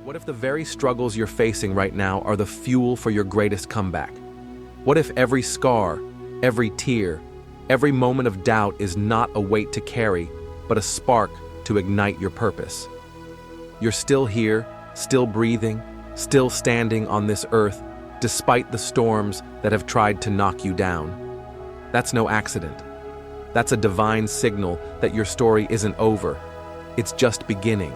What if the very struggles you're facing right now are the fuel for your greatest comeback? What if every scar, every tear, every moment of doubt is not a weight to carry, but a spark to ignite your purpose? You're still here, still breathing, still standing on this earth, despite the storms that have tried to knock you down. That's no accident. That's a divine signal that your story isn't over. It's just beginning.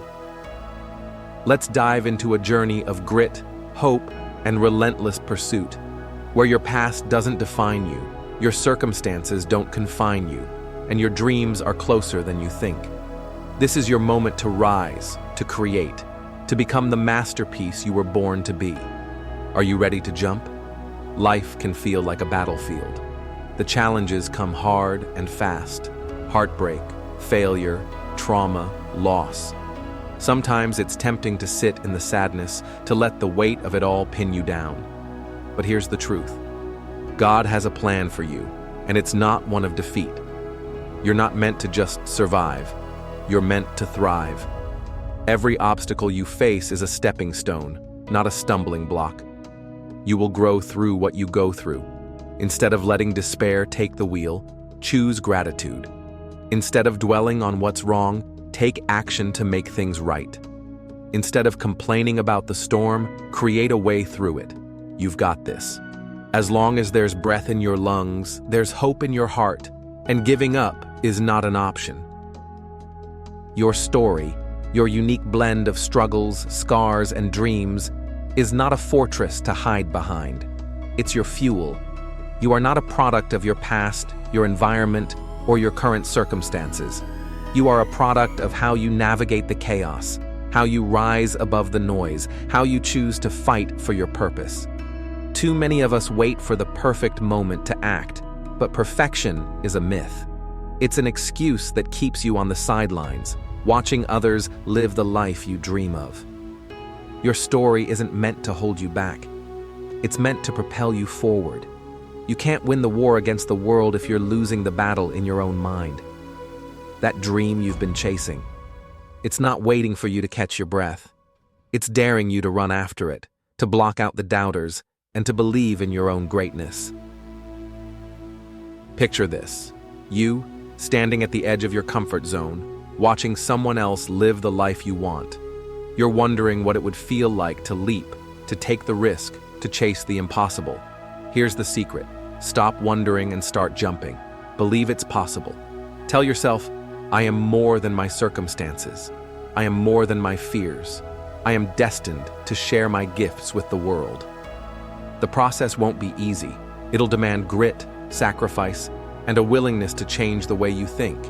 Let's dive into a journey of grit, hope, and relentless pursuit, where your past doesn't define you, your circumstances don't confine you, and your dreams are closer than you think. This is your moment to rise, to create, to become the masterpiece you were born to be. Are you ready to jump? Life can feel like a battlefield. The challenges come hard and fast. Heartbreak, failure, trauma, loss. Sometimes it's tempting to sit in the sadness, to let the weight of it all pin you down. But here's the truth. God has a plan for you, and it's not one of defeat. You're not meant to just survive. You're meant to thrive. Every obstacle you face is a stepping stone, not a stumbling block. You will grow through what you go through. Instead of letting despair take the wheel, choose gratitude. Instead of dwelling on what's wrong, take action to make things right. Instead of complaining about the storm, create a way through it. You've got this. As long as there's breath in your lungs, there's hope in your heart, and giving up is not an option. Your story, your unique blend of struggles, scars, and dreams, is not a fortress to hide behind. It's your fuel. You are not a product of your past, your environment, or your current circumstances. You are a product of how you navigate the chaos, how you rise above the noise, how you choose to fight for your purpose. Too many of us wait for the perfect moment to act, but perfection is a myth. It's an excuse that keeps you on the sidelines, watching others live the life you dream of. Your story isn't meant to hold you back. It's meant to propel you forward. You can't win the war against the world if you're losing the battle in your own mind. That dream you've been chasing, it's not waiting for you to catch your breath. It's daring you to run after it, to block out the doubters, and to believe in your own greatness. Picture this. You, standing at the edge of your comfort zone, watching someone else live the life you want. You're wondering what it would feel like to leap, to take the risk, to chase the impossible. Here's the secret. Stop wondering and start jumping. Believe it's possible. Tell yourself, I am more than my circumstances. I am more than my fears. I am destined to share my gifts with the world. The process won't be easy. It'll demand grit, sacrifice, and a willingness to change the way you think.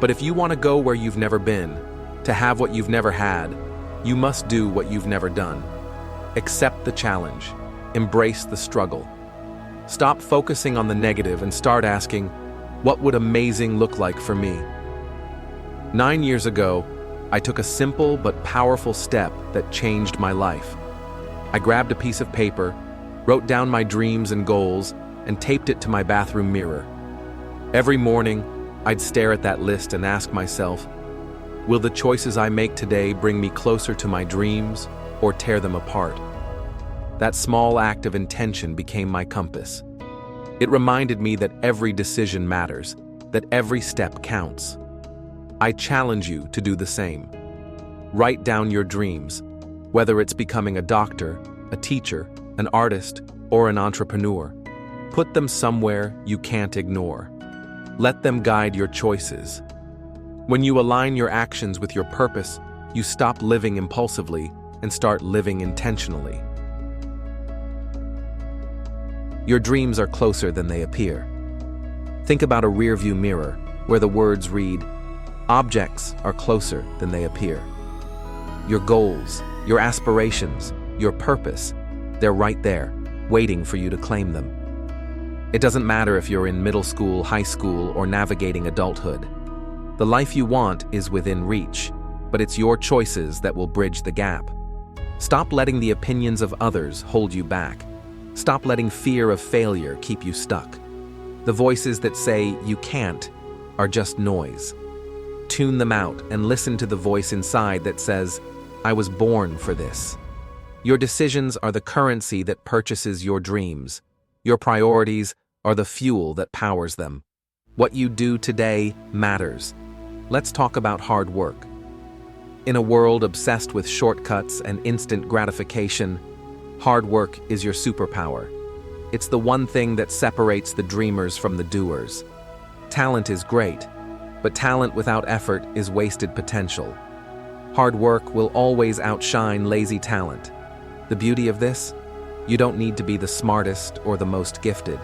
But if you want to go where you've never been, to have what you've never had, you must do what you've never done. Accept the challenge. Embrace the struggle. Stop focusing on the negative and start asking, what would amazing look like for me? 9 years ago, I took a simple but powerful step that changed my life. I grabbed a piece of paper, wrote down my dreams and goals, and taped it to my bathroom mirror. Every morning, I'd stare at that list and ask myself, will the choices I make today bring me closer to my dreams or tear them apart? That small act of intention became my compass. It reminded me that every decision matters, that every step counts. I challenge you to do the same. Write down your dreams, whether it's becoming a doctor, a teacher, an artist, or an entrepreneur. Put them somewhere you can't ignore. Let them guide your choices. When you align your actions with your purpose, you stop living impulsively and start living intentionally. Your dreams are closer than they appear. Think about a rearview mirror where the words read, objects are closer than they appear. Your goals, your aspirations, your purpose, they're right there, waiting for you to claim them. It doesn't matter if you're in middle school, high school, or navigating adulthood. The life you want is within reach, but it's your choices that will bridge the gap. Stop letting the opinions of others hold you back. Stop letting fear of failure keep you stuck. The voices that say you can't are just noise. Tune them out and listen to the voice inside that says, I was born for this. Your decisions are the currency that purchases your dreams. Your priorities are the fuel that powers them. What you do today matters. Let's talk about hard work. In a world obsessed with shortcuts and instant gratification, hard work is your superpower. It's the one thing that separates the dreamers from the doers. Talent is great, but talent without effort is wasted potential. Hard work will always outshine lazy talent. The beauty of this? You don't need to be the smartest or the most gifted.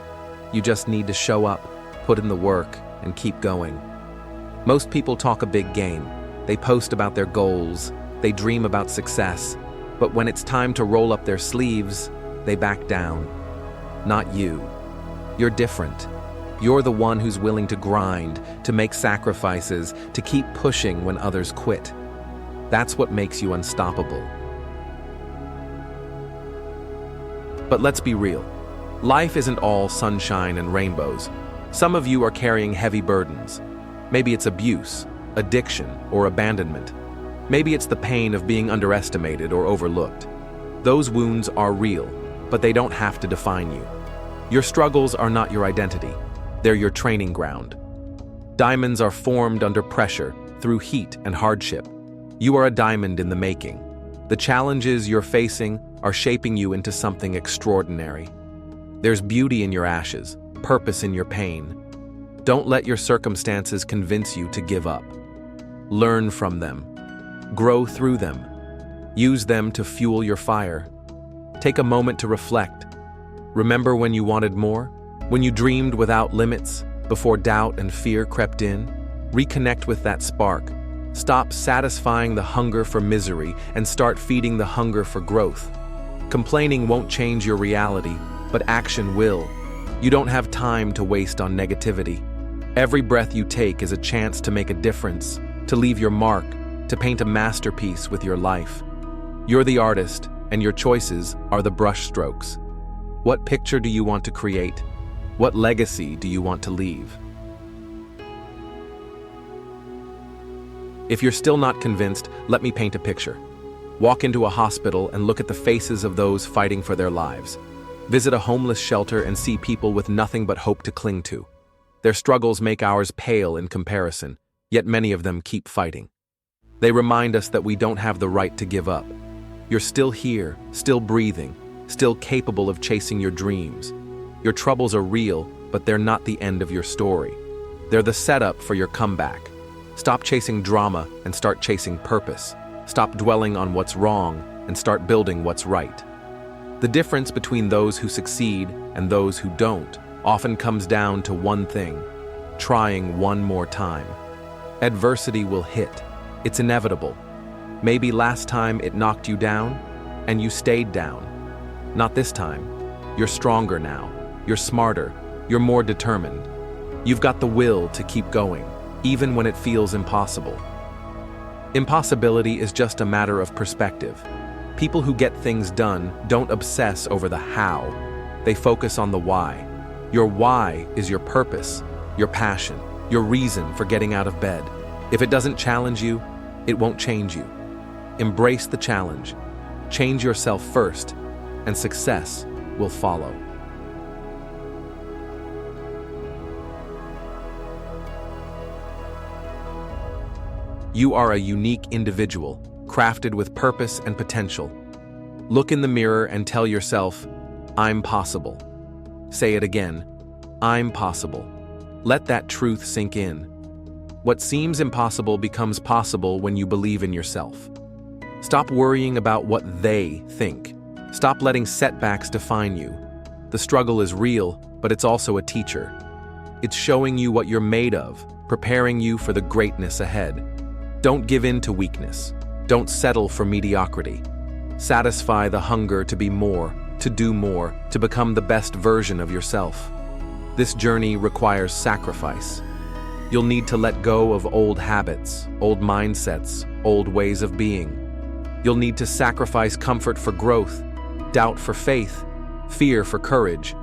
You just need to show up, put in the work, and keep going. Most people talk a big game. They post about their goals, they dream about success, but when it's time to roll up their sleeves, they back down. Not you. You're different. You're the one who's willing to grind, to make sacrifices, to keep pushing when others quit. That's what makes you unstoppable. But let's be real. Life isn't all sunshine and rainbows. Some of you are carrying heavy burdens. Maybe it's abuse, addiction, or abandonment. Maybe it's the pain of being underestimated or overlooked. Those wounds are real, but they don't have to define you. Your struggles are not your identity. They're your training ground. Diamonds are formed under pressure, through heat and hardship. You are a diamond in the making. The challenges you're facing are shaping you into something extraordinary. There's beauty in your ashes, purpose in your pain. Don't let your circumstances convince you to give up. Learn from them. Grow through them. Use them to fuel your fire. Take a moment to reflect. Remember when you wanted more? When you dreamed without limits, before doubt and fear crept in? Reconnect with that spark. Stop satisfying the hunger for misery and start feeding the hunger for growth. Complaining won't change your reality, but action will. You don't have time to waste on negativity. Every breath you take is a chance to make a difference, to leave your mark, to paint a masterpiece with your life. You're the artist, and your choices are the brushstrokes. What picture do you want to create? What legacy do you want to leave? If you're still not convinced, let me paint a picture. Walk into a hospital and look at the faces of those fighting for their lives. Visit a homeless shelter and see people with nothing but hope to cling to. Their struggles make ours pale in comparison, yet many of them keep fighting. They remind us that we don't have the right to give up. You're still here, still breathing, still capable of chasing your dreams. Your troubles are real, but they're not the end of your story. They're the setup for your comeback. Stop chasing drama and start chasing purpose. Stop dwelling on what's wrong and start building what's right. The difference between those who succeed and those who don't often comes down to one thing: trying one more time. Adversity will hit. It's inevitable. Maybe last time it knocked you down, and you stayed down. Not this time. You're stronger now. You're smarter. You're more determined. You've got the will to keep going, even when it feels impossible. Impossibility is just a matter of perspective. People who get things done don't obsess over the how. They focus on the why. Your why is your purpose, your passion, your reason for getting out of bed. If it doesn't challenge you, it won't change you. Embrace the challenge. Change yourself first, and success will follow. You are a unique individual, crafted with purpose and potential. Look in the mirror and tell yourself, "I'm possible." Say it again, "I'm possible." Let that truth sink in. What seems impossible becomes possible when you believe in yourself. Stop worrying about what they think. Stop letting setbacks define you. The struggle is real, but it's also a teacher. It's showing you what you're made of, preparing you for the greatness ahead. Don't give in to weakness. Don't settle for mediocrity. Satisfy the hunger to be more, to do more, to become the best version of yourself. This journey requires sacrifice. You'll need to let go of old habits, old mindsets, old ways of being. You'll need to sacrifice comfort for growth, doubt for faith, fear for courage.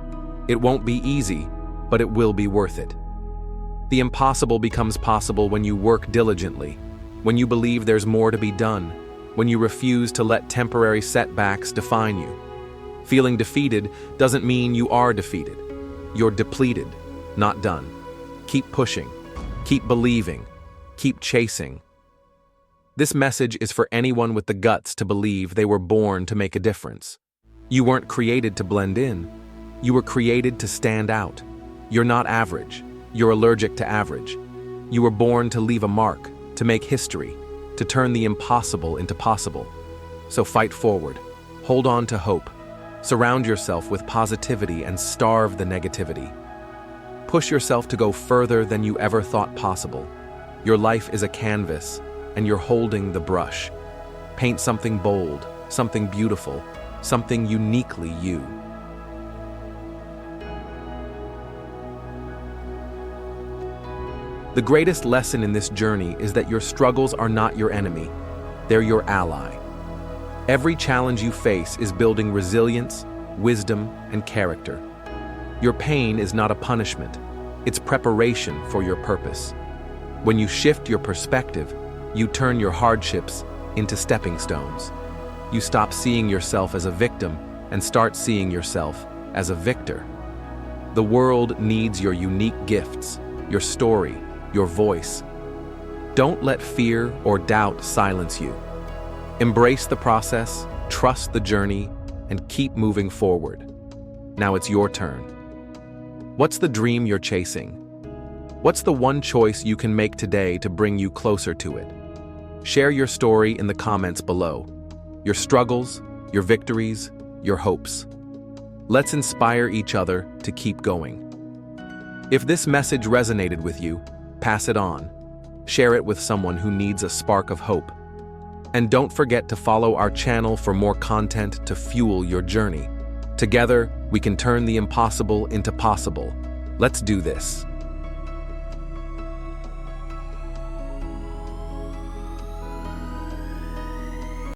It won't be easy, but it will be worth it. The impossible becomes possible when you work diligently, when you believe there's more to be done, when you refuse to let temporary setbacks define you. Feeling defeated doesn't mean you are defeated. You're depleted, not done. Keep pushing, keep believing, keep chasing. This message is for anyone with the guts to believe they were born to make a difference. You weren't created to blend in. You were created to stand out. You're not average. You're allergic to average. You were born to leave a mark, to make history, to turn the impossible into possible. So fight forward. Hold on to hope. Surround yourself with positivity and starve the negativity. Push yourself to go further than you ever thought possible. Your life is a canvas, and you're holding the brush. Paint something bold, something beautiful, something uniquely you. The greatest lesson in this journey is that your struggles are not your enemy. They're your ally. Every challenge you face is building resilience, wisdom, and character. Your pain is not a punishment. It's preparation for your purpose. When you shift your perspective, you turn your hardships into stepping stones. You stop seeing yourself as a victim and start seeing yourself as a victor. The world needs your unique gifts, your story, your voice. Don't let fear or doubt silence you. Embrace the process, trust the journey, and keep moving forward. Now it's your turn. What's the dream you're chasing? What's the one choice you can make today to bring you closer to it? Share your story in the comments below. Your struggles, your victories, your hopes. Let's inspire each other to keep going. If this message resonated with you, pass it on. Share it with someone who needs a spark of hope. And don't forget to follow our channel for more content to fuel your journey. Together, we can turn the impossible into possible. Let's do this.